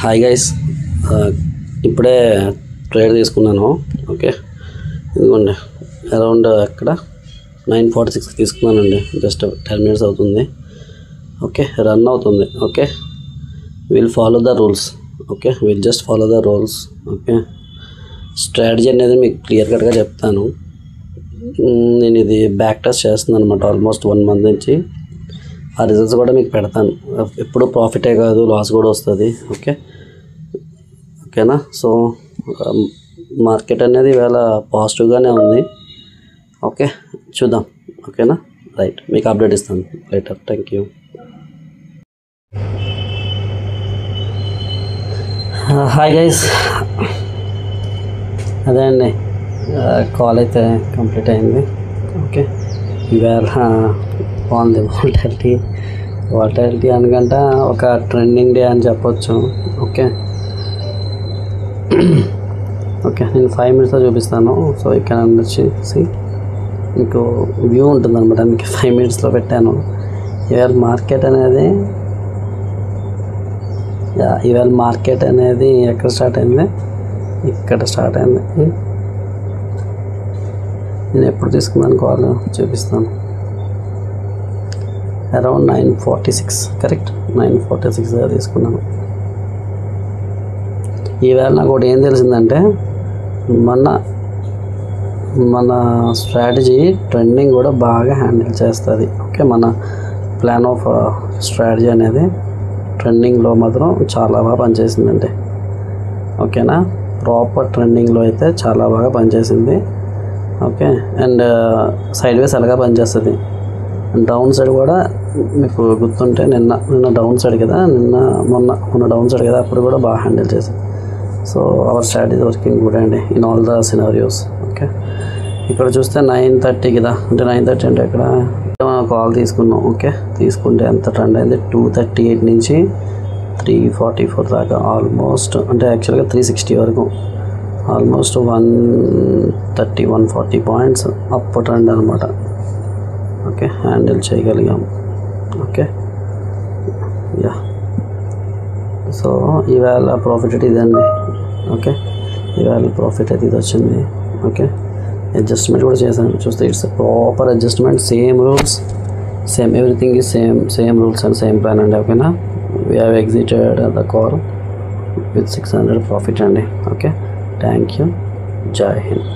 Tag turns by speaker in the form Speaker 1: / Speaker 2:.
Speaker 1: Hi guys, ఇప్పుడే trade తీసుకున్నాను. Okay, ఇదిగోండి అరౌండ్ అక్కడ 9:46 తీసుకున్నానండి. జస్ట్ 10 minutes అవుతుంది. ఓకే, రన్ అవుతుంది. Okay, will follow the rules. Okay, will just follow the rules. Okay, strategy అనేది మీకు క్లియర్ కట్గా చెప్తాను. నేను ఇది బ్యాక్ టెస్ట్ చేస్తున్నాను అనమాట ఆల్మోస్ట్ 1 month నుంచి. ఆ రిజల్ట్స్ కూడా మీకు పెడతాను. ఎప్పుడు ప్రాఫిటే కాదు, లాస్ కూడా వస్తుంది. ఓకేనా? సో మార్కెట్ అనేది ఇవాళ పాజిటివ్గానే ఉంది. ఓకే, చూద్దాం. ఓకేనా? రైట్, మీకు అప్డేట్ ఇస్తాను later. Thank you. Hi guys, అదే అండి, కాల్ అయితే కంప్లీట్ అయింది. ఓకే, ఇవాళ బాగుంది వాటాలిటీ అనుకంటే ఒక ట్రెండింగ్ డే అని చెప్పొచ్చు. ఓకే ఓకే, నేను 5 minutesలో చూపిస్తాను. సో ఇక్కడ వచ్చేసి మీకు వ్యూ ఉంటుంది అనమాట, అందుకే 5 minutesలో పెట్టాను. ఇవాళ మార్కెట్ అనేది ఎక్కడ స్టార్ట్ అయింది? ఇక్కడ స్టార్ట్ అయింది. నేను ఎప్పుడు తీసుకున్నాను కాల్ చూపిస్తాను. అరౌండ్ 9:46, కరెక్ట్ 9:46 తీసుకున్నాను. ఈవేళ నాకు ఒకటి ఏం తెలిసిందంటే, మన స్ట్రాటజీ ట్రెండింగ్ కూడా బాగా హ్యాండిల్ చేస్తుంది. ఓకే, మన ప్లాన్ ఆఫ్ స్ట్రాటజీ అనేది ట్రెండింగ్లో మాత్రం చాలా బాగా పనిచేసిందండి. ఓకేనా? ప్రాపర్ ట్రెండింగ్లో అయితే చాలా బాగా పనిచేసింది. ఓకే, అండ్ సైడ్ వేస్ అలాగా పనిచేస్తుంది. డౌన్ సైడ్ కూడా మీకు గుర్తుంటే నిన్న డౌన్ సైడ్ కదా, మొన్న డౌన్ సైడ్ కదా, అప్పుడు కూడా బాగా హ్యాండిల్ చేసింది. So our strategy working good అండి in all the scenarios. Okay, ఇక్కడ చూస్తే 9:30 కదా, అంటే 9:30 అంటే ఇక్కడ మనం కాల్ తీసుకున్నాం. ఓకే, తీసుకుంటే ఎంత ట్రెండ్ అయింది? 238 నుంచి 344 దాకా, ఆల్మోస్ట్ అంటే యాక్చువల్గా 360 వరకు, ఆల్మోస్ట్ 130-140 పాయింట్స్ అప్ ట్రెండ్ అనమాట. ఓకే, హ్యాండిల్ చేయగలిగాం. Okay, ya. సో ఇవాళ ప్రాఫిట్ అయితే ఇదండి. ఓకే, ఇవాళ ప్రాఫిట్ అయితే ఇది వచ్చింది. ఓకే, అడ్జస్ట్మెంట్ కూడా చేశాను. చూస్తే it's proper adjustment, same rules, same everything is same rules and same plan అండి. ఓకేనా? We have exited the call with 600 profit అండి. Okay, thank you. Jai Hind.